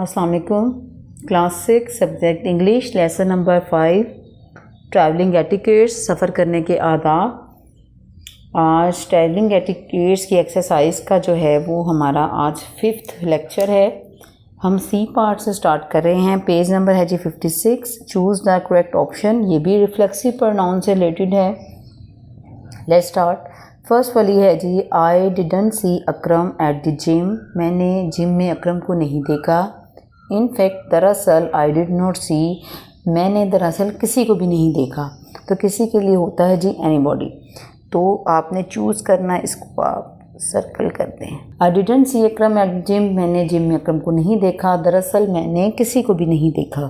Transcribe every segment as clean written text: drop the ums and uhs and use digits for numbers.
अस्सलाम वालेकुम। Class 6 subject English lesson number 5 travelling etiquettes सफ़र करने के आदाब। आज ट्रैवलिंग एटिकेट्स की एक्सरसाइज का जो है वो हमारा आज 5th लेक्चर है। हम सी पार्ट से स्टार्ट कर रहे हैं। पेज नंबर है जी 56। Choose the correct option. ये भी रिफ्लेक्सिव प्रोनाउन से रिलेटेड है। Let's start. फर्स्ट वाली है जी I didn't see Akram at the gym. मैंने जिम में अकरम को नहीं देखा। इन फैक्ट दरअसल आई डिड नॉट सी। मैंने दरअसल किसी को भी नहीं देखा। तो किसी के लिए होता है जी एनीबॉडी। तो आपने चूज़ करना, इसको आप सर्कल करते हैं। I didn't see Akram at gym. मैंने जिम में अकरम को नहीं देखा। दरअसल मैंने किसी को भी नहीं देखा।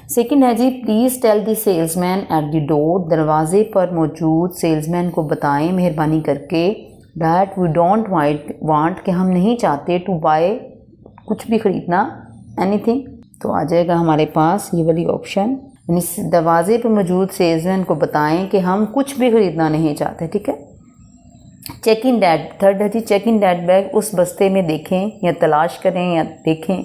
सेकेंड है जी please tell the salesman at the door. दरवाजे पर मौजूद सेल्समैन को बताएं मेहरबानी करके दैट वी डोंट वांट कि हम नहीं चाहते टू बाय कुछ भी ख़रीदना एनीथिंग। तो आ जाएगा हमारे पास ये वाली ऑप्शन। यानी दरवाजे पर मौजूद सेल्समैन को बताएं कि हम कुछ भी ख़रीदना नहीं चाहते। ठीक है। Check in that. थर्ड है जी चेक इन डैट बैग। उस बस्ते में देखें या तलाश करें या देखें।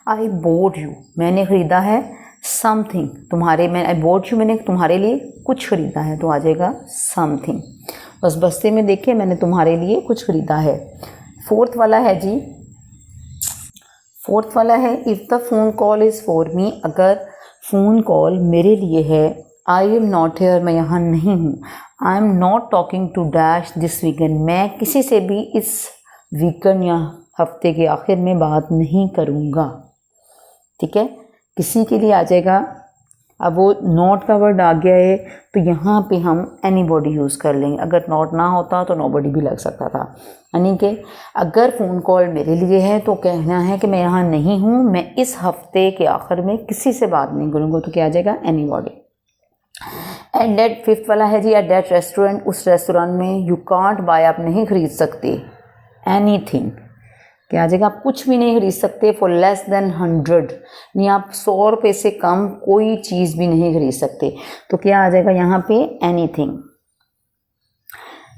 आई बोट यू। मैंने ख़रीदा है समथिंग तुम्हारे। मैं आई बोट यू मैंने तुम्हारे लिए कुछ ख़रीदा है। तो आ जाएगा समथिंग। उस बस्ते में देखें मैंने तुम्हारे लिए कुछ ख़रीदा है। फोर्थ वाला है जी if the phone call is for me. अगर फ़ोन कॉल मेरे लिए है। I am not here. मैं यहाँ नहीं हूँ। I am not talking to dash this weekend. मैं किसी से भी इस वीकेंड या हफ्ते के आखिर में बात नहीं करूँगा। ठीक है। किसी के लिए आ जाएगा। अब वो नॉट का वर्ड आ गया है तो यहाँ पे हम एनीबॉडी यूज़ कर लेंगे। अगर नॉट ना होता तो नोबडी भी लग सकता था। यानी कि अगर फ़ोन कॉल मेरे लिए है तो कहना है कि मैं यहाँ नहीं हूँ, मैं इस हफ्ते के आखिर में किसी से बात नहीं करूँगा। तो क्या आ जाएगा एनीबॉडी। एट दैट फिफ्थ वाला है जी एट दैट रेस्टोरेंट। उस रेस्टोरेंट में यू कांट बाय। आप नहीं खरीद सकते एनीथिंग। क्या आ जाएगा आप कुछ भी नहीं खरीद सकते। फॉर लेस देन 100 नहीं आप 100 रुपये से कम कोई चीज़ भी नहीं खरीद सकते। तो क्या आ जाएगा यहाँ पे एनीथिंग।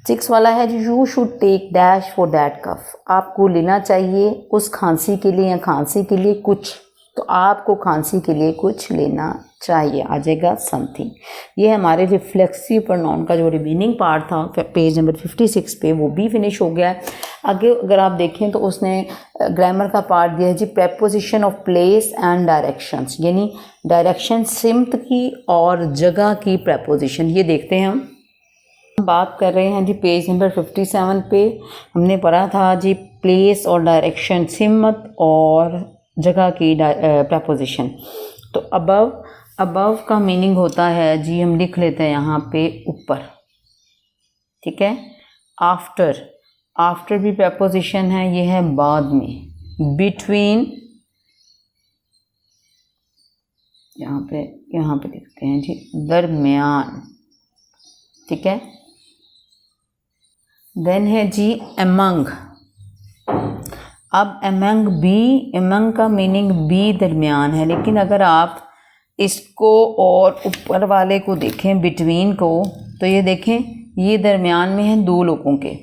6 वाला है you should take dash for that cough. आपको लेना चाहिए उस खांसी के लिए या खांसी के लिए कुछ। तो आपको खांसी के लिए कुछ लेना चाहिए। आ जाएगा समथिंग। ये हमारे रिफ्लेक्सिव प्रोनाउन का जो रिमेनिंग पार्ट था पेज नंबर 56 पे वो भी फिनिश हो गया है। आगे अगर आप देखें तो उसने ग्रामर का पार्ट दिया है जी preposition of place and directions. यानी डायरेक्शन सिमत की और जगह की प्रेपोजिशन। ये देखते हैं हम बात कर रहे हैं जी पेज नंबर 57 पे। हमने पढ़ा था जी प्लेस और डायरेक्शन, सिमत और जगह की प्रेपोजिशन। तो अबव का मीनिंग होता है जी हम लिख लेते हैं यहाँ पे ऊपर। ठीक है। आफ्टर भी प्रेपोजिशन है, ये है बाद में। बिटवीन यहाँ पे लिखते हैं जी दरमियान। ठीक है। देन है जी अमंग। अब अमंग का मीनिंग बी दरमियान है, लेकिन अगर आप इसको और ऊपर वाले को देखें बिटवीन को तो ये देखें ये दरमियान में है दो लोगों के।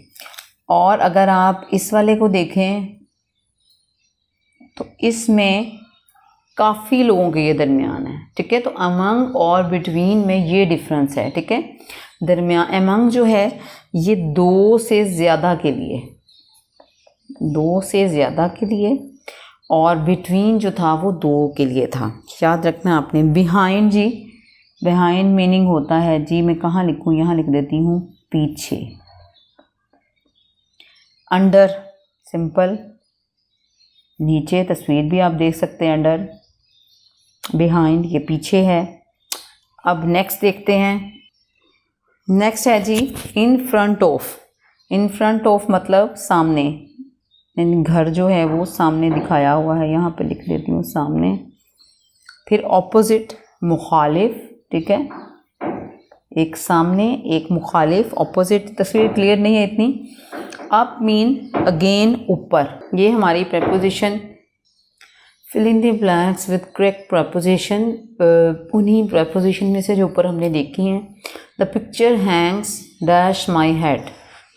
और अगर आप इस वाले को देखें तो इसमें काफ़ी लोगों के ये दरमियान है। ठीक है। तो अमंग और बिटवीन में ये डिफरेंस है। ठीक है। दरमियान अमंग जो है ये दो से ज़्यादा के लिए और बिटवीन जो था वो दो के लिए था। याद रखना आपने। बिहाइंड जी बिहाइंड मीनिंग होता है जी मैं कहाँ लिखूँ, यहाँ लिख देती हूँ पीछे। अंडर सिंपल नीचे, तस्वीर भी आप देख सकते हैं अंडर। बिहाइंड ये पीछे है। अब नेक्स्ट देखते हैं। नेक्स्ट है जी इन फ्रंट ऑफ मतलब सामने। घर जो है वो सामने दिखाया हुआ है, यहाँ पे लिख लेती हूँ सामने। फिर ऑपोजिट मुखालिफ। ठीक है। एक सामने एक मुखालिफ ऑपोजिट। तस्वीर क्लियर नहीं है इतनी। अप मीन अगेन ऊपर। ये हमारी preposition. Fill in the blanks with correct preposition. उन्हीं प्रेपोजिशन में से जो ऊपर हमने देखी हैं। The picture hangs dash my head.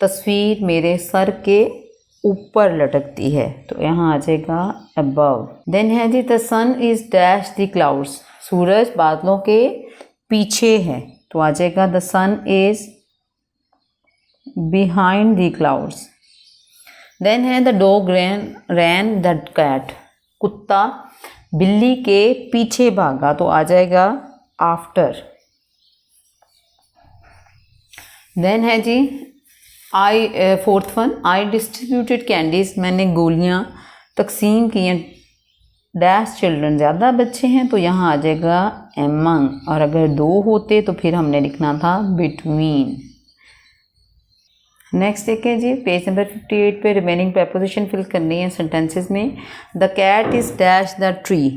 तस्वीर मेरे सर के ऊपर लटकती है, तो यहाँ आ जाएगा अबव। देन है जी the sun is dash the clouds, सूरज बादलों के पीछे है, तो आ जाएगा the sun is behind the clouds. Then है the dog ran the cat, कुत्ता बिल्ली के पीछे भागा, तो आ जाएगा आफ्टर। देन है जी फोर्थ वन, आई डिस्ट्रीब्यूटेड कैंडीज, मैंने गोलियां तकसीम की हैं डैश चिल्ड्रन, ज़्यादा बच्चे हैं, तो यहाँ आ जाएगा एमंग, और अगर 2 होते तो फिर हमने लिखना था बिटवीन। नेक्स्ट देखें जी पेज नंबर 58 पे रिमेनिंग प्रेपोजिशन फिल करनी है सेंटेंसेस में। The cat is dash the tree,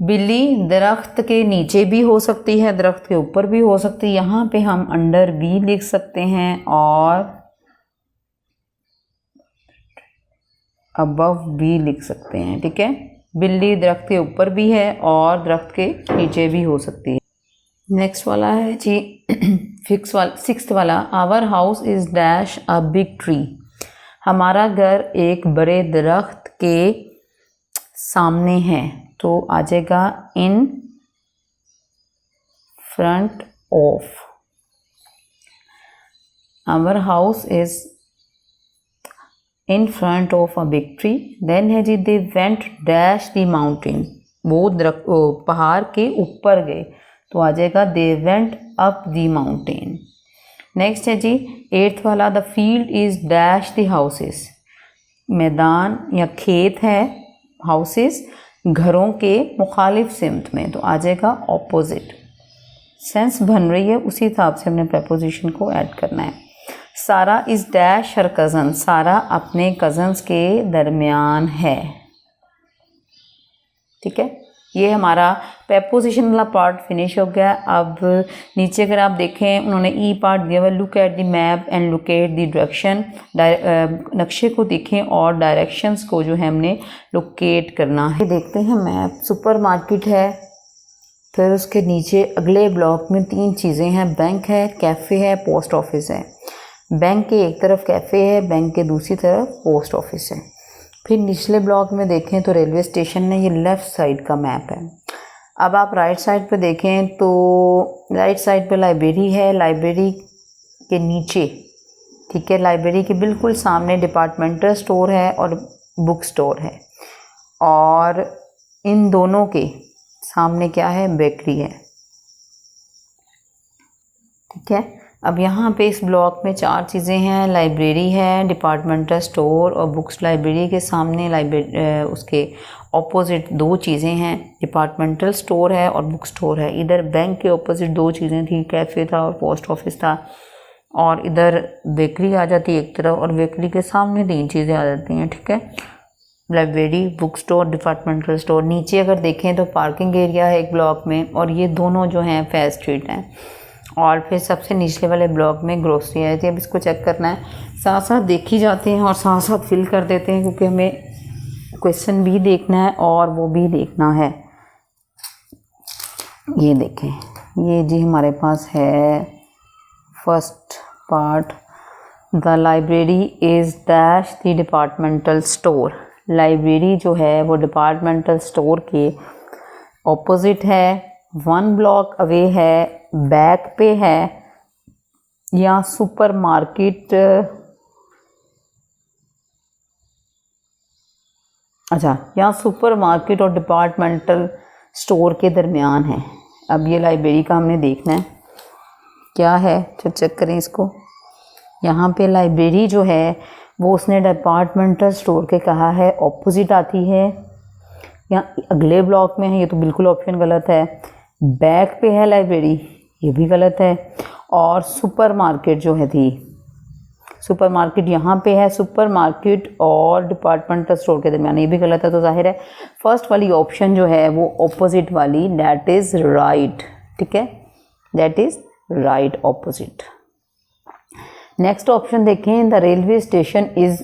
बिल्ली दरख्त के नीचे भी हो सकती है, दरख्त के ऊपर भी हो सकती है, यहाँ पे हम अंडर भी लिख सकते हैं और अबव भी लिख सकते हैं, ठीक है। बिल्ली दरख्त के ऊपर भी है और दरख्त के नीचे भी हो सकती है। नेक्स्ट वाला है जी सिक्स्थ वाला, our house is dash a big tree, हमारा घर एक बड़े दरख्त के सामने है, तो आ जाएगा in front of. Our house is in front of a big tree. Then है जी they went dash the mountain, वो पहाड़ के ऊपर गए, तो आ जाएगा they went up the mountain. Next है जी 8th वाला, the field is dash the houses, मैदान या खेत है, हाउसेस घरों के मुखालिफ सिमत में, तो आ जाएगा ऑपोजिट। सेंस बन रही है, उसी हिसाब से हमने प्रपोजिशन को ऐड करना है। सारा इज डैश हर कज़न, सारा अपने कज़न्स के दरमियान है, ठीक है। ये हमारा प्रपोजिशन वाला पार्ट फिनिश हो गया। अब नीचे अगर आप देखें उन्होंने ई पार्ट दिया हुआ, look at the map and look at the direction, नक्शे को देखें और डायरेक्शंस को जो है हमने लोकेट करना है। देखते हैं मैप, सुपरमार्केट है, फिर उसके नीचे अगले ब्लॉक में 3 चीज़ें हैं, बैंक है, कैफ़े है, पोस्ट ऑफिस है। बैंक के एक तरफ कैफ़े है, बैंक के दूसरी तरफ पोस्ट ऑफिस है। फिर निचले ब्लॉक में देखें तो रेलवे स्टेशन है, ये लेफ़्ट साइड का मैप है। अब आप राइट साइड पे देखें तो राइट साइड पे लाइब्रेरी है, लाइब्रेरी के नीचे, ठीक है, लाइब्रेरी के बिल्कुल सामने डिपार्टमेंटल स्टोर है और बुक स्टोर है, और इन दोनों के सामने क्या है, बेकरी है, ठीक है। अब यहाँ पे इस ब्लॉक में 4 चीज़ें हैं, लाइब्रेरी है, डिपार्टमेंटल स्टोर और बुक्स। लाइब्रेरी के सामने उसके ऑपोजिट 2 चीज़ें हैं, डिपार्टमेंटल स्टोर है और बुक स्टोर है। इधर बैंक के ऑपोजिट 2 चीज़ें थी, कैफ़े था और पोस्ट ऑफिस था, और इधर बेकरी आ जाती है एक तरफ और बेकरी के सामने 3 चीज़ें आ जाती हैं, ठीक है, library, book store, departmental store. नीचे अगर देखें तो पार्किंग एरिया है एक ब्लॉक में, और ये दोनों जो हैं फेस स्ट्रीट हैं, और फिर सबसे निचले वाले ब्लॉक में ग्रोसरी है। अब इसको चेक करना है, साथ साथ देखी जाते हैं और साथ साथ फिल कर देते हैं, क्योंकि हमें क्वेश्चन भी देखना है और वो भी देखना है। ये देखें, ये जी हमारे पास है first part, the library is dash the departmental store. Library जो है वो डिपार्टमेंटल स्टोर के ऑपोजिट है, 1 ब्लॉक अवे है, बैक पे है, या सुपर मार्केट, अच्छा, यहाँ सुपर मार्केट और डिपार्टमेंटल स्टोर के दरमियान है। अब ये लाइब्रेरी का हमने देखना है क्या है, तो चेक करें इसको। यहाँ पे लाइब्रेरी जो है वो उसने डिपार्टमेंटल स्टोर के कहा है, ऑपोजिट आती है, या अगले ब्लॉक में है, ये तो बिल्कुल ऑप्शन गलत है। बैक पे है लाइब्रेरी, ये भी गलत है। और सुपर मार्केट जो है थी, सुपर मार्केट यहाँ पे है, सुपर मार्केट और डिपार्टमेंटल स्टोर के दरमियान, ये भी गलत है। तो जाहिर है फर्स्ट वाली ऑप्शन जो है वो ऑपोजिट वाली, दैट इज़ राइट, ठीक है, that is right, opposite. Next option देखें, the railway station is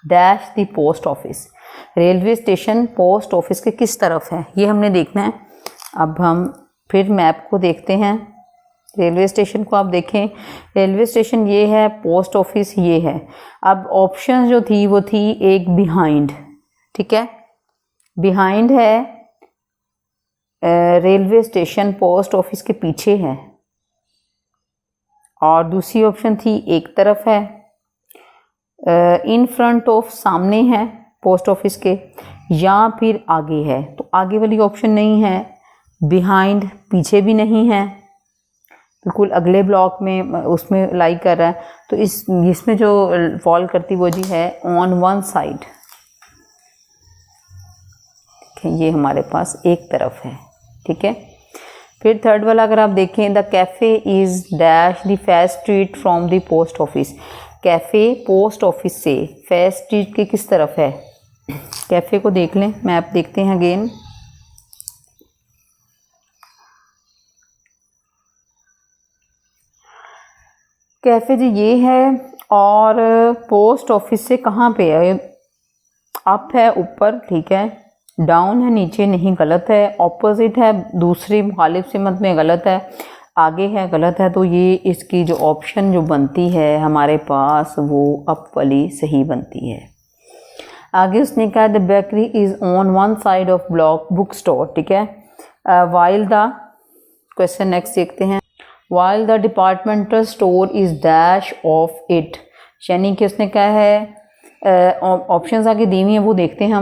dash the post office. Railway station post office के किस तरफ है, ये हमने देखना है। अब हम फिर मैप को देखते हैं, रेलवे स्टेशन को आप देखें, रेलवे स्टेशन ये है, पोस्ट ऑफिस ये है। अब ऑप्शन जो थी वो थी एक बिहाइंड, ठीक है, बिहाइंड है, रेलवे स्टेशन पोस्ट ऑफिस के पीछे है, और दूसरी ऑप्शन थी एक तरफ है, इन फ्रंट ऑफ सामने है पोस्ट ऑफिस के, या फिर आगे है। तो आगे वाली ऑप्शन नहीं है, बिहाइंड पीछे भी नहीं है, बिल्कुल अगले ब्लॉक में उसमें लाई कर रहा है। तो इसमें जो फॉल करती वो जी है ऑन वन साइड, ठीक है, ये हमारे पास एक तरफ है, ठीक है। फिर थर्ड वाला अगर आप देखें, the cafe is dash the fest street from the post office. Cafe post office से फेस्ट स्ट्रीट के किस तरफ है? कैफ़े को देख लें, मैप देखते हैं अगेन। कैफ़े जी ये है, और पोस्ट ऑफिस से कहाँ पे है? अप है ऊपर, ठीक है, डाउन है नीचे, नहीं गलत है, ऑपोजिट है दूसरी मुखालिफ सिमत में, गलत है, आगे है, गलत है। तो ये इसकी जो ऑप्शन जो बनती है हमारे पास वो अप वाली सही बनती है। आगे उसने कहा the bakery is on one side of block book store, ठीक है। वाइल द क्वेश्चन नेक्स्ट देखते हैं, while the departmental store is dash of it, यानी कि उसने कहा है ऑप्शंस आगे दी हुई हैं वो देखते हैं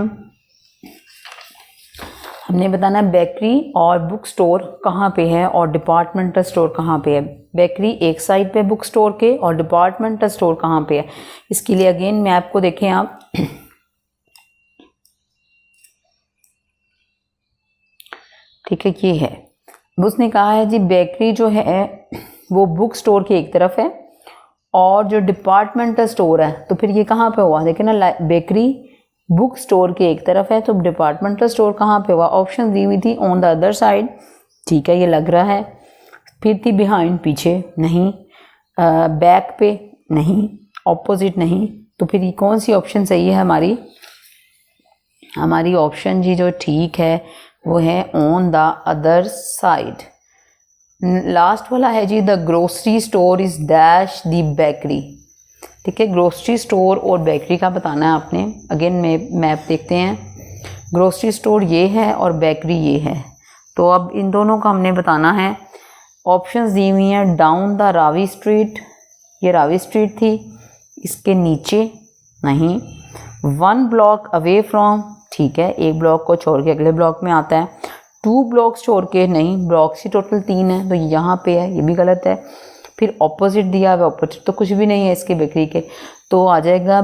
हमने बताना है बेकरी और बुक स्टोर कहाँ पे है और डिपार्टमेंटल स्टोर कहाँ पे है। बेकरी एक साइड पे बुक स्टोर के, और डिपार्टमेंटल स्टोर कहाँ पे है। इसके लिए अगेन मैप को देखें आप, ठीक है, ये है। उसने कहा है जी बेकरी जो है वो बुक स्टोर के एक तरफ है, और जो डिपार्टमेंटल स्टोर है तो फिर ये कहाँ पे हुआ, देखिए ना, बेकरी बुक स्टोर के एक तरफ है, तो डिपार्टमेंटल स्टोर कहाँ पे हुआ? ऑप्शन दी हुई थी ऑन द अदर साइड, ठीक है, ये लग रहा है। फिर थी बिहाइंड पीछे, नहीं, बैक पे नहीं, ऑपोजिट नहीं, तो फिर ये कौन सी ऑप्शन सही है हमारी? हमारी ऑप्शन जी जो ठीक है वो है on the other side. Last वाला है जी the grocery store is dash the bakery, ठीक है, ग्रोसरी स्टोर और बेकरी का बताना है आपने। अगेन मैप देखते हैं, ग्रोसरी स्टोर ये है और बेकरी ये है, तो अब इन दोनों का हमने बताना है। ऑप्शंस दी हुई हैं डाउन द रावी स्ट्रीट, ये रावी स्ट्रीट थी, इसके नीचे नहीं, वन ब्लॉक अवे फ्रॉम, ठीक है, एक ब्लॉक को छोड़ के अगले ब्लॉक में आता है, टू ब्लॉक्स छोड़ के नहीं, ब्लॉक्स ही टोटल 3 है, तो यहाँ पे है, ये भी गलत है। फिर ऑपोजिट दिया हुआ, ऑपोजिट तो कुछ भी नहीं है इसके बेकरी के, तो आ जाएगा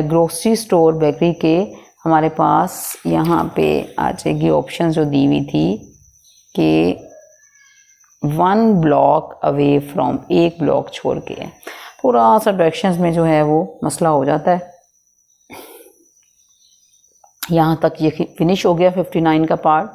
ग्रोसरी स्टोर बेकरी के हमारे पास यहाँ पे आ जाएगी ऑप्शन जो दी हुई थी कि 1 ब्लॉक अवे फ्रॉम, एक ब्लॉक छोड़ के है। थोड़ा सा डायरेक्शंस में जो है वो मसला हो जाता है। यहाँ तक ये फिनिश हो गया 59 का पार्ट।